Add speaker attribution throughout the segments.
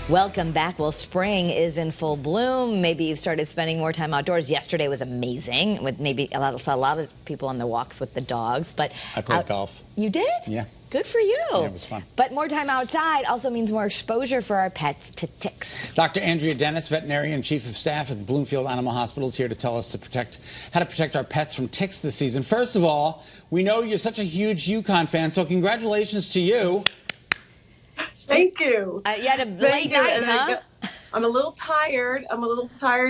Speaker 1: Welcome back. Well, spring is in full bloom. Maybe you've started spending more time outdoors. Yesterday was amazing with maybe a lot of people on the walks with the dogs. But
Speaker 2: I played golf.
Speaker 1: You did?
Speaker 2: Yeah.
Speaker 1: Good for you.
Speaker 2: Yeah, it was fun.
Speaker 1: But more time outside also means more exposure for our pets to ticks.
Speaker 2: Dr. Andrea Dennis, veterinarian, chief of staff at the Bloomfield Animal Hospital, is here to tell us how to protect our pets from ticks this season. First of all, we know you're such a huge UConn fan, so congratulations to you.
Speaker 3: Thank you.
Speaker 1: You had a late night, huh?
Speaker 3: I'm a little tired.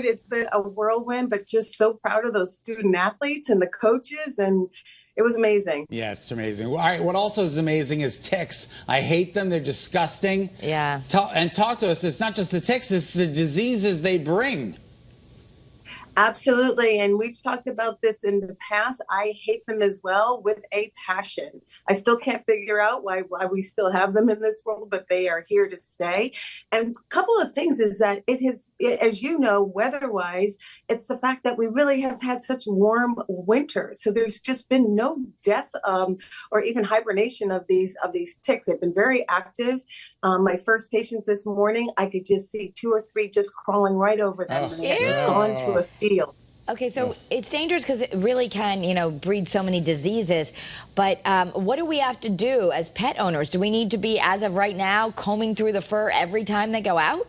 Speaker 3: It's been a whirlwind, but just so proud of those student athletes and the coaches, and it was amazing.
Speaker 2: Yeah, it's amazing. All right, what also is amazing is ticks. I hate them. They're disgusting.
Speaker 1: Yeah.
Speaker 2: Talk to us. It's not just the ticks, it's the diseases they bring.
Speaker 3: Absolutely. And we've talked about this in the past. I hate them as well with a passion. I still can't figure out why we still have them in this world, but they are here to stay. And a couple of things is that as you know, weather-wise, it's the fact that we really have had such warm winters. So there's just been no death or even hibernation of these ticks. They've been very active. My first patient this morning, I could just see 2 or 3 just crawling right over them. And they've just gone to a field.
Speaker 1: Okay, so it's dangerous because it really can, breed so many diseases. But what do we have to do as pet owners? Do we need to be, as of right now, combing through the fur every time they go out?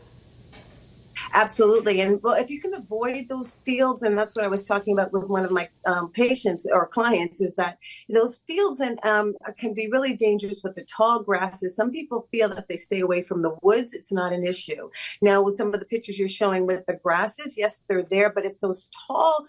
Speaker 3: Absolutely. And well, if you can avoid those fields, and that's what I was talking about with one of my patients or clients, is that those fields can be really dangerous with the tall grasses. Some people feel that if they stay away from the woods, it's not an issue. Now, with some of the pictures you're showing with the grasses, yes, they're there, but it's those tall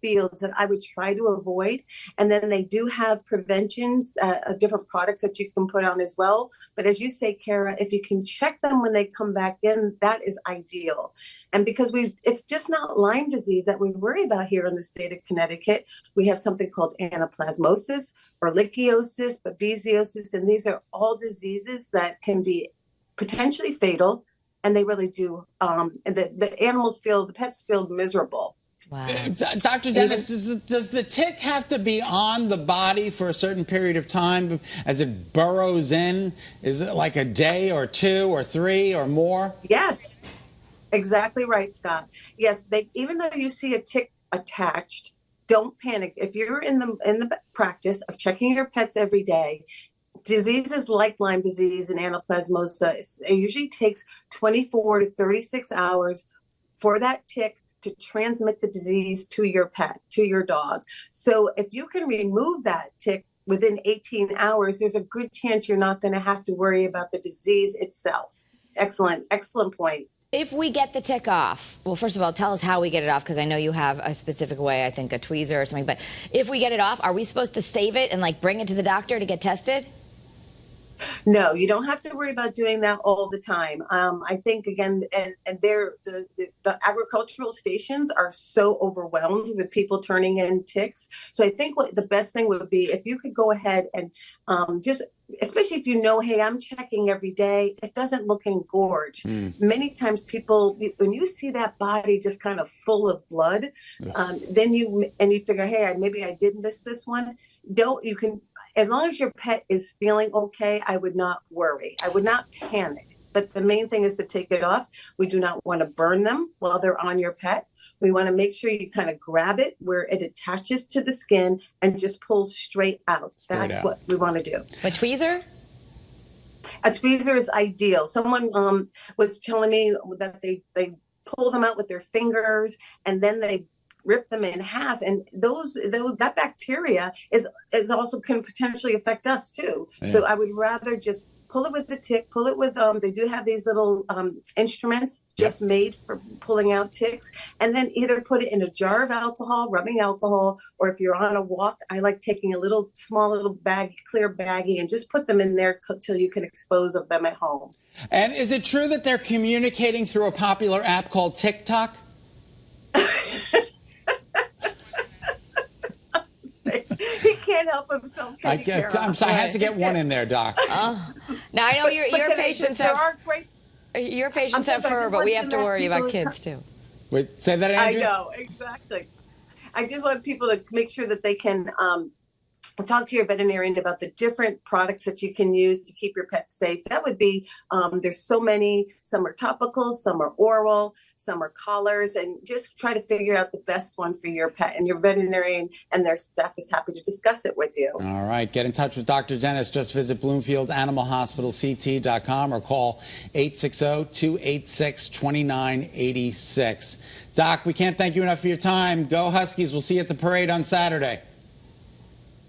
Speaker 3: fields that I would try to avoid. And then they do have preventions, different products that you can put on as well. But as you say, Kara, if you can check them when they come back in, that is ideal. And because it's just not Lyme disease that we worry about here in the state of Connecticut. We have something called anaplasmosis, ehrlichiosis, babesiosis, and these are all diseases that can be potentially fatal. And they really do. And the pets feel miserable.
Speaker 1: Wow.
Speaker 2: Dr. Dennis, does the tick have to be on the body for a certain period of time as it burrows in? Is it like a day or 2 or 3 or more?
Speaker 3: Yes, exactly right, Scott. Yes, even though you see a tick attached, don't panic. If you're in the practice of checking your pets every day, diseases like Lyme disease and anaplasmosis, it usually takes 24 to 36 hours for that tick to transmit the disease to your pet, to your dog. So if you can remove that tick within 18 hours, there's a good chance you're not going to have to worry about the disease itself. Excellent point.
Speaker 1: If we get the tick off, well, first of all, tell us how we get it off, because I know you have a specific way, I think a tweezer or something. But if we get it off, are we supposed to save it and bring it to the doctor to get tested?
Speaker 3: No, you don't have to worry about doing that all the time. I think, again, and the agricultural stations are so overwhelmed with people turning in ticks. So I think the best thing would be if you could go ahead and especially if you know, hey, I'm checking every day, it doesn't look engorged. Many times people, when you see that body just kind of full of blood, then you figure, hey, maybe I did miss this one. As long as your pet is feeling okay, I would not worry. I would not panic. But the main thing is to take it off. We do not want to burn them while they're on your pet. We want to make sure you kind of grab it where it attaches to the skin and just pull straight out. That's what we want to do.
Speaker 1: A tweezer?
Speaker 3: A tweezer is ideal. Someone was telling me that they pull them out with their fingers and then they rip them in half, and that bacteria is also can potentially affect us too. Yeah. So I would rather just pull it with the tick, pull it with they do have these little instruments just made for pulling out ticks, and then either put it in a jar of alcohol, rubbing alcohol, or if you're on a walk, I like taking a small little clear baggie, and just put them in there till you can dispose of them at home.
Speaker 2: And is it true that they're communicating through a popular app called TikTok?
Speaker 3: He can't help himself.
Speaker 2: I'm sorry, I had to get one in there, Doc.
Speaker 1: Now I know your patients have fur, but we have to worry about kids too.
Speaker 2: Wait, say that, Andrea?
Speaker 3: I know, exactly. I just want people to make sure that they can talk to your veterinarian about the different products that you can use to keep your pet safe. That would be, there's so many, some are topicals, some are oral, some are collars, and just try to figure out the best one for your pet. And your veterinarian and their staff is happy to discuss it with you.
Speaker 2: All right. Get in touch with Dr. Dennis. Just visit Bloomfield Animal Hospital CT.com or call 860-286-2986. Doc, we can't thank you enough for your time. Go Huskies. We'll see you at the parade on Saturday.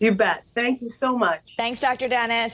Speaker 3: You bet. Thank you so much.
Speaker 1: Thanks, Dr. Dennis.